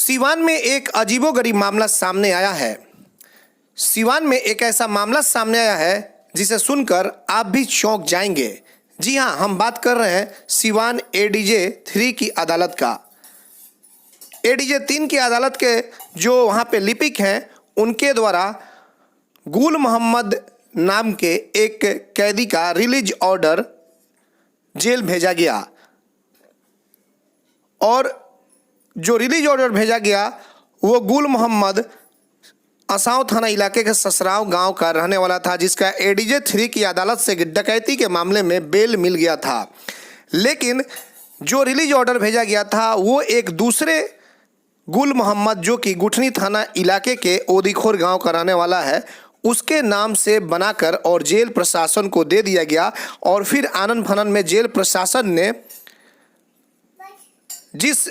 सीवान में एक अजीबोगरीब मामला सामने आया है। सीवान में एक ऐसा मामला सामने आया है जिसे सुनकर आप भी चौंक जाएंगे। जी हां, हम बात कर रहे हैं सीवान एडीजे 3 की अदालत का। एडीजे 3 की अदालत के जो वहां पे लिपिक हैं, उनके द्वारा गुल मोहम्मद नाम के एक कैदी का रिलीज ऑर्डर जेल भेजा गया और जो रिलीज ऑर्डर भेजा गया वो गुल मोहम्मद असांव थाना इलाके के ससराव गांव का रहने वाला था, जिसका एडीजे 3 की अदालत से डकैती के मामले में बेल मिल गया था। लेकिन जो रिलीज ऑर्डर भेजा गया था वो एक दूसरे गुल मोहम्मद, जो कि गुठनी थाना इलाके के ओदीखोर गांव का रहने वाला है, उसके नाम से बनाकर और जेल प्रशासन को दे दिया गया। और फिर आनन फानन में जेल प्रशासन ने जिस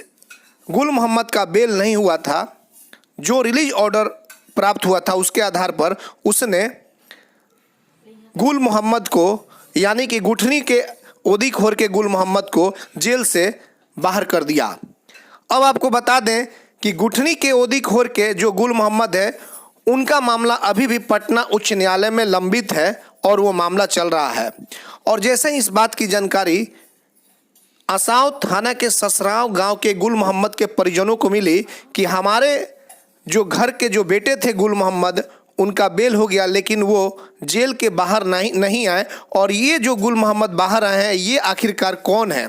गुल मोहम्मद का बेल नहीं हुआ था, जो रिलीज ऑर्डर प्राप्त हुआ था, उसके आधार पर उसने गुल मोहम्मद को, यानी कि गुठनी के ओदीखोर के गुल मोहम्मद को जेल से बाहर कर दिया। अब आपको बता दें कि गुठनी के ओदीखोर के जो गुल मोहम्मद है, उनका मामला अभी भी पटना उच्च न्यायालय में लंबित है और वो मामला चल रहा है। और जैसे ही इस बात की जानकारी असांव थाना के ससराव गांव के गुल मोहम्मद के परिजनों को मिली कि हमारे जो घर के जो बेटे थे गुल मोहम्मद, उनका बेल हो गया, लेकिन वो जेल के बाहर नहीं आए। और ये जो गुल मोहम्मद बाहर आए हैं, ये आखिरकार कौन है?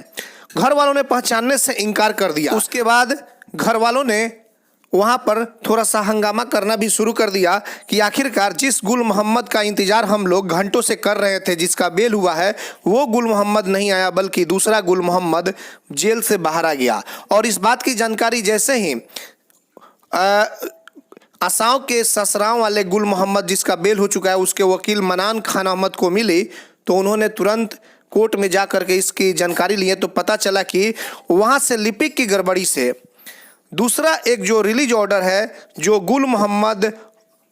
घर वालों ने पहचानने से इनकार कर दिया। उसके बाद घर वालों ने वहाँ पर थोड़ा सा हंगामा करना भी शुरू कर दिया कि आखिरकार जिस गुल मोहम्मद का इंतजार हम लोग घंटों से कर रहे थे, जिसका बेल हुआ है, वो गुल मोहम्मद नहीं आया, बल्कि दूसरा गुल मोहम्मद जेल से बाहर आ गया। और इस बात की जानकारी जैसे ही असांव के ससराव वाले गुल मोहम्मद, जिसका बेल हो चुका है, उसके वकील मनान खान अहमद को मिली, तो उन्होंने तुरंत कोर्ट में जा करके इसकी जानकारी ली। तो पता चला कि वहाँ से लिपिक की गड़बड़ी से दूसरा एक जो रिलीज ऑर्डर है, जो गुल मोहम्मद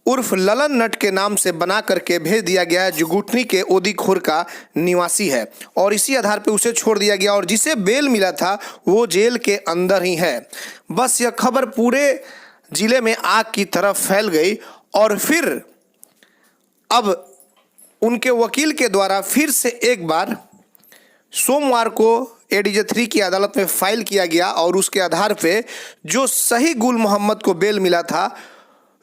उर्फ ललन नट के नाम से बना करके भेज दिया गया है, जो गुठनी के ओदीखोर का निवासी है, और इसी आधार पे उसे छोड़ दिया गया। और जिसे बेल मिला था वो जेल के अंदर ही है। बस यह खबर पूरे जिले में आग की तरफ फैल गई। और फिर अब उनके वकील के द्वारा फिर से एक बार सोमवार को एडीजे 3 की अदालत में फाइल किया गया और उसके आधार पे जो सही गुल मोहम्मद को बेल मिला था,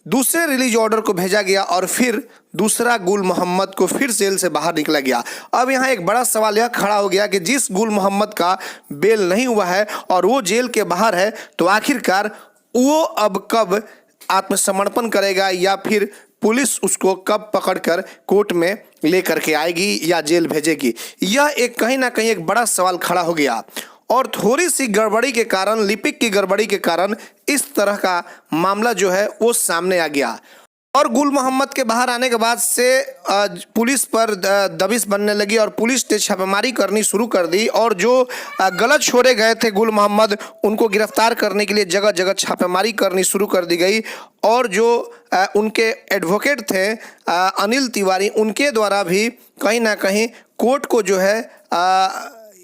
दूसरे रिलीज ऑर्डर को भेजा गया और फिर दूसरा गुल मोहम्मद को फिर जेल से बाहर निकला गया। अब यहाँ एक बड़ा सवाल यह खड़ा हो गया कि जिस गुल मोहम्मद का बेल नहीं हुआ है और वो जेल के बाहर है, तो आखिरकार वो अब कब आत्मसमर्पण करेगा, या फिर पुलिस उसको कब पकड़कर कोर्ट में लेकर के आएगी या जेल भेजेगी? यह एक कहीं ना कहीं एक बड़ा सवाल खड़ा हो गया। और थोड़ी सी गड़बड़ी के कारण, लिपिक की गड़बड़ी के कारण इस तरह का मामला जो है वो सामने आ गया। और गुल मोहम्मद के बाहर आने के बाद से पुलिस पर दबिश बनने लगी और पुलिस ने छापेमारी करनी शुरू कर दी। और जो गलत छोड़े गए थे गुल मोहम्मद, उनको गिरफ्तार करने के लिए जगह जगह छापेमारी करनी शुरू कर दी गई। और जो उनके एडवोकेट थे अनिल तिवारी, उनके द्वारा भी कहीं ना कहीं कोर्ट को जो है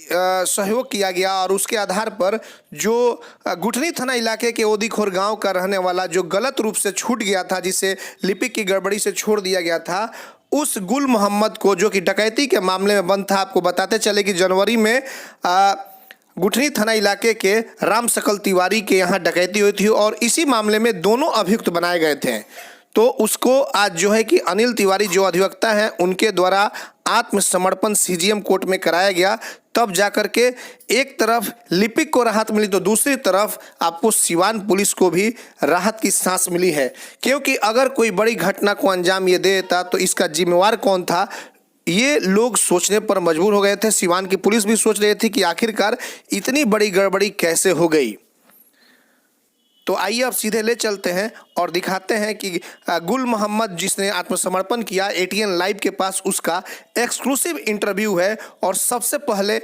सहयोग किया गया। और उसके आधार पर जो गुठनी थाना इलाके के ओदीखोर गांव का रहने वाला, जो गलत रूप से छूट गया था, जिसे लिपिक की गड़बड़ी से छोड़ दिया गया था, उस गुल मोहम्मद को, जो कि डकैती के मामले में बंद था, आपको बताते चले कि जनवरी में गुठनी थाना इलाके के राम सकल तिवारी के यहाँ डकैती हुई थी और इसी मामले में दोनों अभियुक्त बनाए गए थे। तो उसको आज जो है कि अनिल तिवारी जो अधिवक्ता हैं, उनके द्वारा आत्मसमर्पण सीजीएम कोर्ट में कराया गया। तब जाकर के एक तरफ लिपिक को राहत मिली, तो दूसरी तरफ आपको सीवान पुलिस को भी राहत की सांस मिली है। क्योंकि अगर कोई बड़ी घटना को अंजाम ये दे देता तो इसका जिम्मेवार कौन था, ये लोग सोचने पर मजबूर हो गए थे। सीवान की पुलिस भी सोच रही थी कि आखिरकार इतनी बड़ी गड़बड़ी कैसे हो गई। तो आइए अब सीधे ले चलते हैं और दिखाते हैं कि गुल मोहम्मद जिसने आत्मसमर्पण किया, एटीएन लाइव के पास उसका एक्सक्लूसिव इंटरव्यू है। और सबसे पहले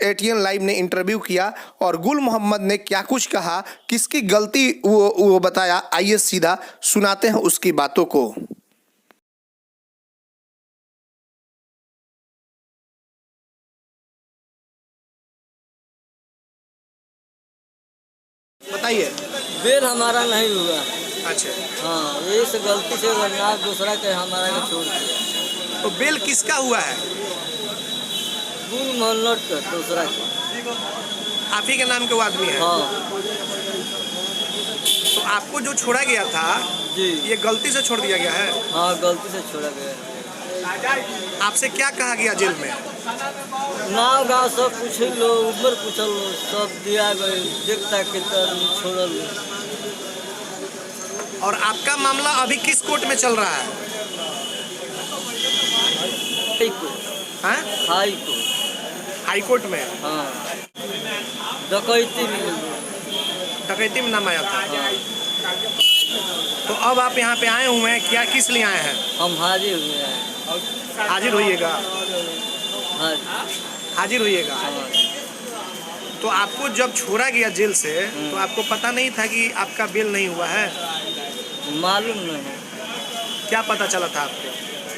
एटीएन लाइव ने इंटरव्यू किया और गुल मोहम्मद ने क्या कुछ कहा, किसकी गलती वो बताया। आइए सीधा सुनाते हैं उसकी बातों को। बताइए। बेल हमारा नहीं हुआ। अच्छा, हाँ, यही से गलती से वरना दूसरा के हमारा के छोड़ दिया। तो बेल किसका हुआ है? गुल मोहल्लत का दूसरा के। आप ही के नाम के वो आदमी है? हाँ तो आपको जो छोड़ा गया था जी। ये गलती से छोड़ दिया गया है? हाँ, गलती से छोड़ा गया। आपसे क्या कहा गया जेल में? नाव गाँव सब पूछ लो, उम्र पूछल लो, सब दिया गए, देखता के तर छोड़ल लो। और आपका मामला अभी किस कोर्ट में चल रहा है? High court. हाँ? High court. हाई कोर्ट में? हाँ, डकैती में। डकैती में नाम आया था। हाँ। तो अब आप यहाँ पे आए हुए हैं, क्या किस लिए आए हैं? हम हाजिर हुए हैं। हाजिर होइएगा। हाँ। हाजिर होइएगा। हाँ। तो आपको जब छोड़ा गया जेल से तो आपको पता नहीं था कि आपका बेल नहीं हुआ है? मालूम नहीं। क्या पता चला था आपको?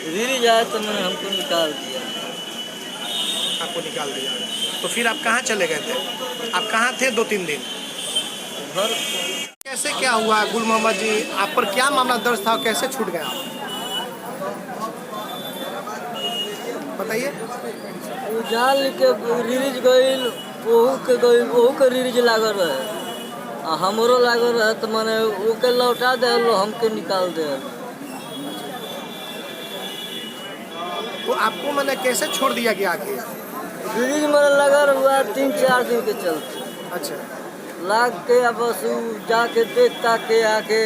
रिली जाए तो मैंने हमको निकाल दिया। आपको निकाल दिया। तो फिर आप कहाँ चले गए थे? आप कहाँ थे 2-3 दिन? घर। कैसे क्या हुआ गुल मोहम्मद जी? आप पर क्या मामला दर्ज था, कैसे छूट गया? बताइए। वो जान के रिलीज गईल, ओहू के रिलीज लागल रहे, आ हमरो लागल रहे, तो मैंने ओके लौटा दे, हमके निकाल दे। तो आपको मैंने कैसे छोड़ दिया गया आगे? रिलीज मेरा लगा हुआ 3-4 दिन के चलते। अच्छा, लाग के अब बस ऊ जाके देखता के आके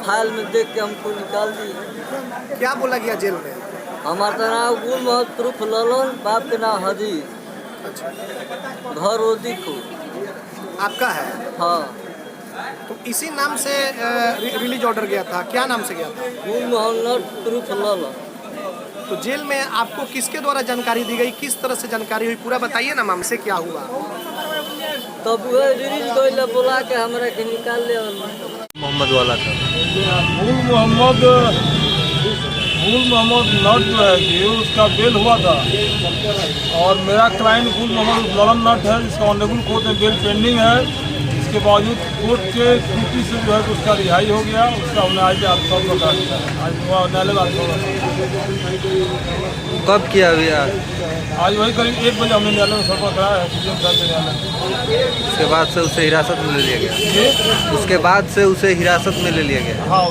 फाइल में देख के हमको निकाल दिया। क्या बोला गया जेल में? हमारा तो नाम गुल मोहम्मद प्रूफ ललन, बाप के नाम हदीर, अच्छा, घर ओदी को। आपका है? हाँ। तो इसी नाम से रिलीज ऑर्डर गया था, क्या नाम से गया था? गुल मोहम्मद प्रूफ ललन। तो जेल में आपको किसके द्वारा जानकारी दी गई, किस तरह से जानकारी हुई, पूरा बताइए ना मामले से क्या हुआ? तब वह रिलीज गई बोला के हमरा के निकाल ले। मोहम्मद वाला था। गुल मोहम्मद नट जो है कि उसका बेल हुआ था और मेरा क्लाइंट गुल मोहम्मद ललन नट है, जिसका ऑनरेबल कोर्ट में बेल पेंडिंग है। इसके बावजूद कोर्ट के त्रुटि से जो है तो उसका रिहाई हो गया। उसका हमने आज आत्मसमर्पण कर दिया। आज न्यायालय कब किया अभी? आज वही करीब 1 बजे हमने न्यायालय में समर्पण कराया है, सीएम साहब के न्यायालय। उसके बाद से उसे हिरासत में ले लिया गया। उसके बाद से उसे हिरासत में ले लिया गया। हाँ,